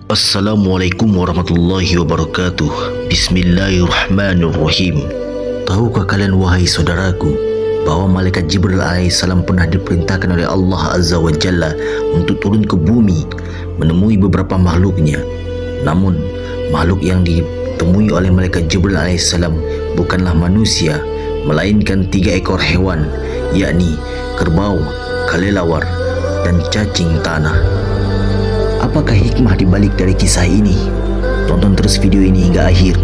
Assalamualaikum warahmatullahi wabarakatuh. Bismillahirrahmanirrahim. Tahukah kalian wahai saudaraku bahwa malaikat Jibril alaihissalam pernah diperintahkan oleh Allah Azza wa Jalla untuk turun ke bumi menemui beberapa makhluknya. Namun makhluk yang ditemui oleh malaikat Jibril alaihissalam bukanlah manusia, melainkan 3 ekor hewan, yakni kerbau, kelelawar, dan cacing tanah. Apakah hikmah dibalik dari kisah ini? Tonton terus video ini hingga akhir.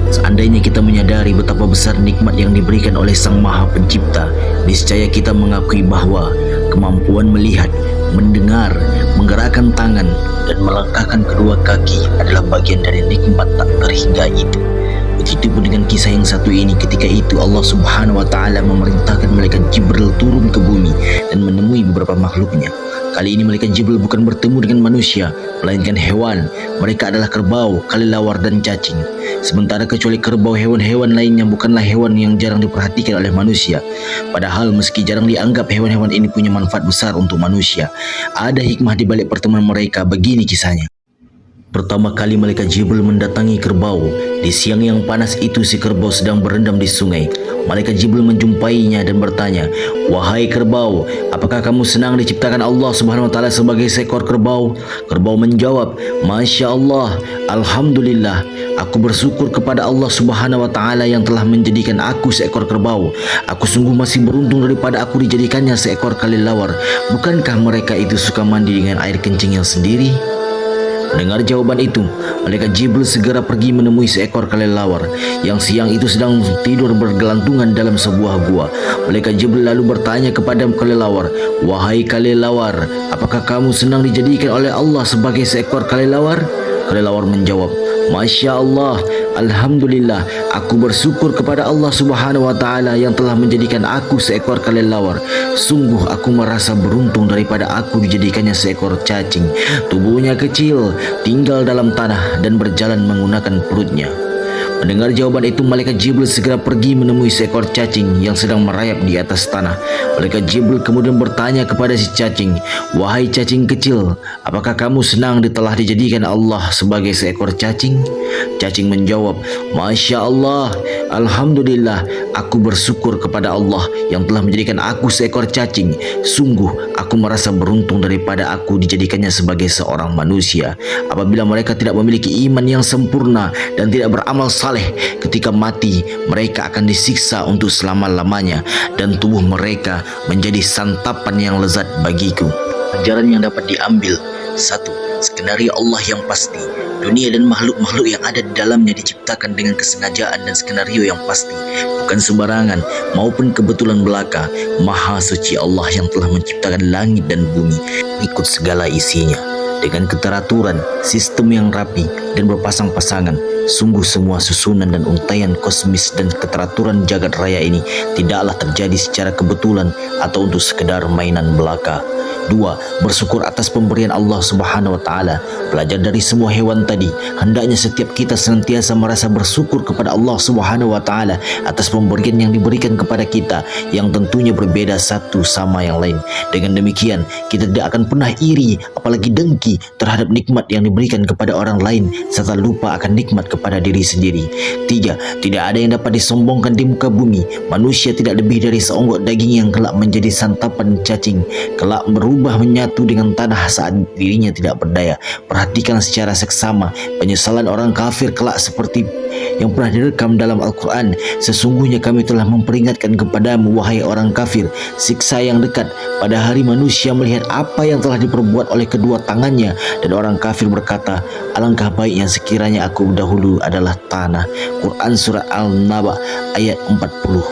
Seandainya kita menyadari betapa besar nikmat yang diberikan oleh Sang Maha Pencipta, niscaya kita mengakui bahwa kemampuan melihat, mendengar, menggerakkan tangan, dan melangkahkan kedua kaki adalah bagian dari nikmat tak terhingga itu. Begitupun dengan kisah yang satu ini. Ketika itu Allah Subhanahu wa Ta'ala memerintahkan malaikat Jibril turun ke bumi dan menemui beberapa makhluknya. Kali ini malaikat Jibril bukan bertemu dengan manusia, melainkan hewan. Mereka adalah kerbau, kelelawar, dan cacing. Sementara kecuali kerbau, hewan-hewan lainnya bukanlah hewan yang jarang diperhatikan oleh manusia. Padahal meski jarang dianggap, hewan-hewan ini punya manfaat besar untuk manusia. Ada hikmah di balik pertemuan mereka. Begini kisahnya. Pertama kali malaikat Jibril mendatangi kerbau. Di siang yang panas itu si kerbau sedang berendam di sungai. Malaikat Jibril menjumpainya dan bertanya, "Wahai kerbau, apakah kamu senang diciptakan Allah Subhanahu wa Ta'ala sebagai seekor kerbau?" Kerbau menjawab, "Masya Allah, Alhamdulillah, aku bersyukur kepada Allah Subhanahu wa Ta'ala yang telah menjadikan aku seekor kerbau. Aku sungguh masih beruntung daripada aku dijadikannya seekor kelelawar. Bukankah mereka itu suka mandi dengan air kencingnya sendiri?" Mendengar jawaban itu, malaikat Jibril segera pergi menemui seekor kelelawar yang siang itu sedang tidur bergelantungan dalam sebuah gua. Malaikat Jibril lalu bertanya kepada kelelawar, "Wahai kelelawar, apakah kamu senang dijadikan oleh Allah sebagai seekor kelelawar?" Kelelawar menjawab, "Masya Allah, Alhamdulillah, aku bersyukur kepada Allah Subhanahu wa Ta'ala yang telah menjadikan aku seekor kelelawar. Sungguh aku merasa beruntung daripada aku dijadikannya seekor cacing. Tubuhnya kecil, tinggal dalam tanah dan berjalan menggunakan perutnya." Mendengar jawaban itu, malaikat Jibril segera pergi menemui seekor cacing yang sedang merayap di atas tanah. Malaikat Jibril kemudian bertanya kepada si cacing, "Wahai cacing kecil, apakah kamu senang telah dijadikan Allah sebagai seekor cacing?" Cacing menjawab, "Masya Allah, Alhamdulillah, aku bersyukur kepada Allah yang telah menjadikan aku seekor cacing. Sungguh aku merasa beruntung daripada aku dijadikannya sebagai seorang manusia. Apabila mereka tidak memiliki iman yang sempurna dan tidak beramal saleh, ketika mati mereka akan disiksa untuk selama-lamanya dan tubuh mereka menjadi santapan yang lezat bagiku." Pelajaran yang dapat diambil: 1. Skenario Allah yang pasti. Dunia dan makhluk-makhluk yang ada di dalamnya diciptakan dengan kesengajaan dan skenario yang pasti, bukan sembarangan maupun kebetulan belaka. Maha suci Allah yang telah menciptakan langit dan bumi ikut segala isinya dengan keteraturan, sistem yang rapi dan berpasang-pasangan. Sungguh semua susunan dan untaian kosmis dan keteraturan jagat raya ini tidaklah terjadi secara kebetulan atau untuk sekedar mainan belaka. 2. Bersyukur atas pemberian Allah Subhanahu wa Ta'ala. Belajar dari semua hewan tadi, hendaknya setiap kita senantiasa merasa bersyukur kepada Allah Subhanahu wa Ta'ala atas pemberian yang diberikan kepada kita, yang tentunya berbeda satu sama yang lain. Dengan demikian, kita tidak akan pernah iri apalagi dengki terhadap nikmat yang diberikan kepada orang lain serta lupa akan nikmat kepada diri sendiri. 3. Tidak ada yang dapat disombongkan di muka bumi. Manusia tidak lebih dari seonggok daging yang kelak menjadi santapan cacing, kelak berubah menyatu dengan tanah saat dirinya tidak berdaya. Perhatikan secara seksama penyesalan orang kafir kelak seperti yang pernah direkam dalam Al-Quran. "Sesungguhnya kami telah memperingatkan kepadamu, wahai orang kafir, siksa yang dekat pada hari manusia melihat apa yang telah diperbuat oleh kedua tangannya." Dan orang kafir berkata, "Alangkah baiknya sekiranya aku dahulu adalah tanah." Quran Surah Al-Naba ayat 40.